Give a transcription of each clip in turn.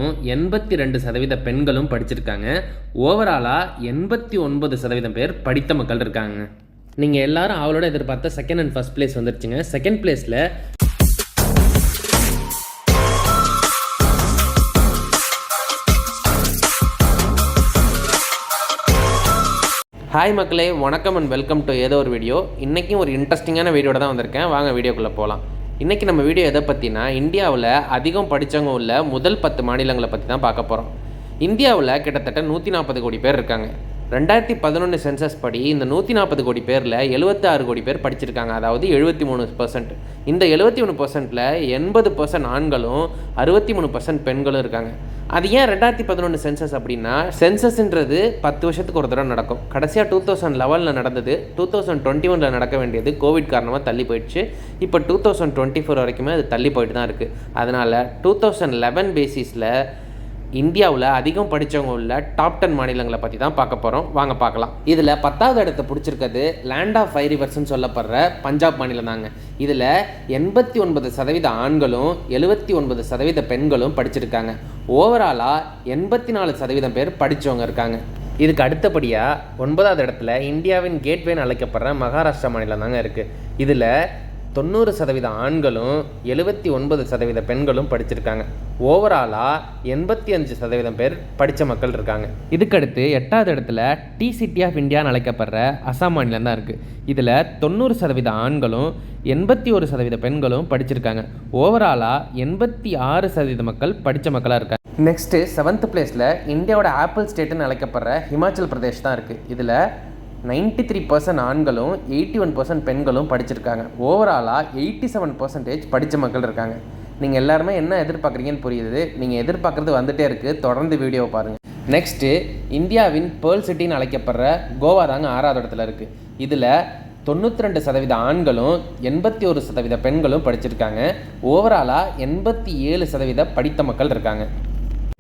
82% பெண்களும் படிச்சிருக்காங்க. ஓவராலாக 89% பேர் படித்த மக்கள் இருக்காங்க. நீங்கள் எல்லாரும் அவளோட எதிர்பார்த்த செகண்ட் அண்ட் ஃபர்ஸ்ட் பிளேஸ் வந்துருச்சுங்க. செகண்ட் பிளேஸில் ஹாய் மக்களே, வணக்கம் அண்ட் வெல்கம் டு ஏதோ ஒரு வீடியோ. இன்றைக்கும் ஒரு இன்ட்ரெஸ்டிங்கான வீடியோட தான் வந்திருக்கேன். வாங்க வீடியோக்குள்ளே போகலாம். இன்றைக்கி நம்ம வீடியோ எதை பற்றினா, இந்தியாவில் அதிகம் படித்தவங்க உள்ள முதல் 10 மாநிலங்களை பற்றி தான் பார்க்க போகிறோம். இந்தியாவில் கிட்டத்தட்ட 140 கோடி பேர் இருக்காங்க. 2011 சென்சஸ் படி இந்த 140 கோடி பேரில் 76 கோடி பேர் படிச்சிருக்காங்க, அதாவது 73%. இந்த 73%ல் 80% ஆண்களும் 63% பெண்களும் இருக்காங்க. அது ஏன் 2011 சென்சஸ் அப்படின்னா, சென்சஸ்ன்றது 10 வருஷத்துக்கு ஒரு தடவை நடக்கும். கடைசியாக 2011 நடந்தது. 2021 நடக்க வேண்டியது கோவிட் காரணமாக தள்ளி போயிடுச்சு. இப்போ 2024 வரைக்குமே அது தள்ளி போயிட்டு தான் இருக்குது. அதனால் 2011 பேசிஸில் இந்தியாவில் அதிகம் படித்தவங்க உள்ள டாப் 10 மாநிலங்களை பற்றி தான் பார்க்க போகிறோம். வாங்க பார்க்கலாம். இதில் 10வது இடத்தை பிடிச்சிருக்கிறது லேண்ட் ஆஃப் 5 ரிவர்ஸ்ன்னு சொல்லப்படுற பஞ்சாப் மாநிலம் தாங்க. இதில் 89% ஆண்களும் 79% பெண்களும் படிச்சிருக்காங்க. ஓவராலாக 84% பேர் படித்தவங்க இருக்காங்க. இதுக்கு அடுத்தபடியாக 9வது இடத்துல இந்தியாவின் கேட்வேன்னு அழைக்கப்படுற மகாராஷ்டிரா மாநிலம் தாங்க இருக்குது. இதில் 90% ஆண்களும் 79% பெண்களும் படிச்சிருக்காங்க. ஓவராலாக 85% பேர் படித்த மக்கள் இருக்காங்க. இதுக்கடுத்து 8வது இடத்துல டீ சிட்டி ஆஃப் இந்தியான்னு அழைக்கப்படுற அசாம் மாநிலம் தான் இருக்குது. இதில் 90% ஆண்களும் 81% பெண்களும் படிச்சிருக்காங்க. ஓவராலாக 86% மக்கள் படித்த மக்களாக இருக்காங்க. நெக்ஸ்ட்டு 7th பிளேஸில் இந்தியாவோட ஆப்பிள் ஸ்டேட்டுன்னு அழைக்கப்படுற ஹிமாச்சல் பிரதேஷ் தான் இருக்குது. இதில் 93% ஆண்களும் 81% பெண்களும் படிச்சிருக்காங்க. ஓவராலாக 87% படித்த மக்கள் இருக்காங்க. நீங்கள் எல்லாருமே என்ன எதிர்பார்க்குறீங்கன்னு புரியுது. நீங்கள் எதிர்பார்க்குறது வந்துகிட்டே இருக்குது. தொடர்ந்து வீடியோவை பாருங்கள். நெக்ஸ்ட்டு இந்தியாவின் பேர்ல் சிட்டின்னு அழைக்கப்படுற கோவா தாங்க 6வது இடத்துல இருக்குது. இதில் 92% ஆண்களும் 81% பெண்களும் படிச்சிருக்காங்க. ஓவராலாக 87% படித்த மக்கள் இருக்காங்க.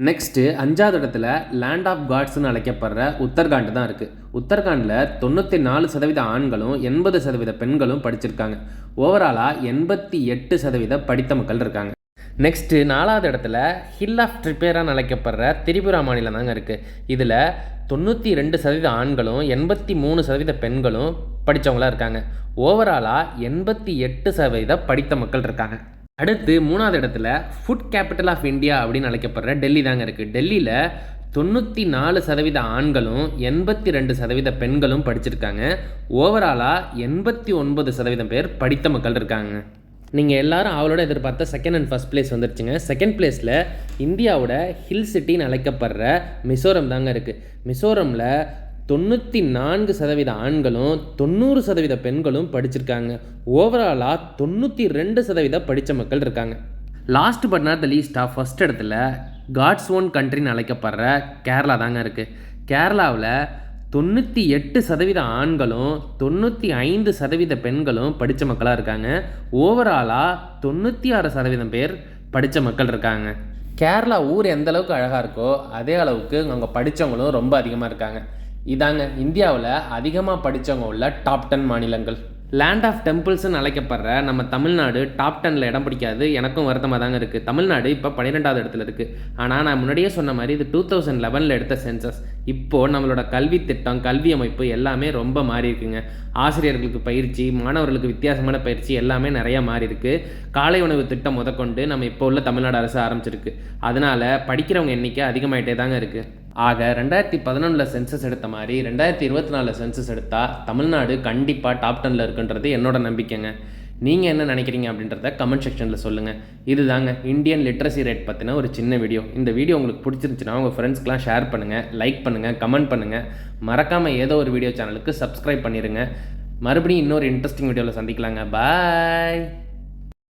நெக்ஸ்ட்டு 5வது இடத்துல லேண்ட் ஆஃப் காட்ஸ்ன்னு அழைக்கப்படுற உத்தரகாண்ட் தான் இருக்குது. உத்தரகாண்டில் 94% ஆண்களும் 80% பெண்களும் படிச்சிருக்காங்க. ஓவராலாக 88% படித்த மக்கள் இருக்காங்க. நெக்ஸ்ட்டு 4வது இடத்துல ஹில் ஆஃப் ட்ரிபேரான்னு அழைக்கப்படுற திரிபுரா மாநிலம் தாங்க இருக்குது. இதில் 92% ஆண்களும் 83% பெண்களும் படித்தவங்களாக இருக்காங்க. ஓவராலாக 88% படித்த மக்கள் இருக்காங்க. அடுத்து 3வது இடத்துல ஃபுட் கேபிட்டல் ஆஃப் இந்தியா அப்படின்னு அழைக்கப்படுற டெல்லி தாங்க இருக்குது. டெல்லியில் 94% ஆண்களும் 82% பெண்களும் படிச்சிருக்காங்க. ஓவராலாக 89% பேர் படித்த மக்கள் இருக்காங்க. நீங்கள் எல்லாரும் அவளோட எதிர்பார்த்த செகண்ட் அண்ட் ஃபர்ஸ்ட் பிளேஸ் வந்துருச்சுங்க. செகண்ட் பிளேஸில் இந்தியாவோட ஹில் சிட்டின்னு அழைக்கப்படுற மிசோரம் தாங்க இருக்குது. மிசோரமில் 94% ஆண்களும் 90% பெண்களும் படிச்சிருக்காங்க. ஓவராலாக 92% படித்த மக்கள் இருக்காங்க. லாஸ்ட் பட் நாட் த லீஸ்டாக ஃபஸ்ட் இடத்துல காட்ஸ் ஓன் கண்ட்ரின்னு அழைக்கப்படுற கேரளா தாங்க இருக்குது. கேரளாவில் 98% ஆண்களும் 95% பெண்களும் படித்த மக்களாக இருக்காங்க. ஓவராலாக 96% பேர் படித்த மக்கள் இருக்காங்க. கேரளா ஊர் எந்த அளவுக்கு அழகாக இருக்கோ அதே அளவுக்கு அங்கே படித்தவங்களும் ரொம்ப அதிகமாக இருக்காங்க. இதாங்க இந்தியாவில் அதிகமாக படித்தவங்க உள்ள டாப் 10 மாநிலங்கள். லேண்ட் ஆஃப் டெம்பிள்ஸ்ன்னு அழைக்கப்படுற நம்ம தமிழ்நாடு டாப் 10ல் இடம் பிடிக்காது. எனக்கும் வருத்தமாக தாங்க இருக்குது. தமிழ்நாடு இப்போ 12வது இடத்துல இருக்குது. ஆனால் நான் முன்னாடியே சொன்ன மாதிரி இது 2011 எடுத்த சென்சஸ். இப்போது நம்மளோட கல்வி திட்டம், கல்வி அமைப்பு எல்லாமே ரொம்ப மாறி இருக்குங்க. ஆசிரியர்களுக்கு பயிற்சி, மாணவர்களுக்கு வித்தியாசமான பயிற்சி எல்லாமே நிறையா மாறி இருக்குது. காலை உணவு திட்டம் முதற்கொண்டு நம்ம இப்போ உள்ள தமிழ்நாடு அரசு ஆரம்பிச்சிருக்கு. அதனால் படிக்கிறவங்க எண்ணிக்கை அதிகமாகிட்டே தாங்க இருக்குது. ஆக 2011 சென்சஸ் எடுத்த மாதிரி 2024 சென்சஸ் எடுத்தால் தமிழ்நாடு கண்டிப்பாக டாப் 10ல் இருக்குன்றது என்னோட நம்பிக்கைங்க. நீங்கள் என்ன நினைக்கிறீங்க அப்படின்றத கமெண்ட் செக்ஷனில் சொல்லுங்கள். இதுதாங்க இந்தியன் லிட்ரஸி ரேட் பற்றின ஒரு சின்ன வீடியோ. இந்த வீடியோ உங்களுக்கு பிடிச்சிருந்துச்சுன்னா உங்கள் ஃப்ரெண்ட்ஸ்க்கெலாம் ஷேர் பண்ணுங்கள், லைக் பண்ணுங்கள், கமெண்ட் பண்ணுங்கள். மறக்காமல் ஏதோ ஒரு வீடியோ சேனலுக்கு சப்ஸ்கிரைப் பண்ணிடுங்க. மறுபடியும் இன்னொரு இன்ட்ரெஸ்டிங் வீடியோவில் சந்திக்கலாங்க. பாய்.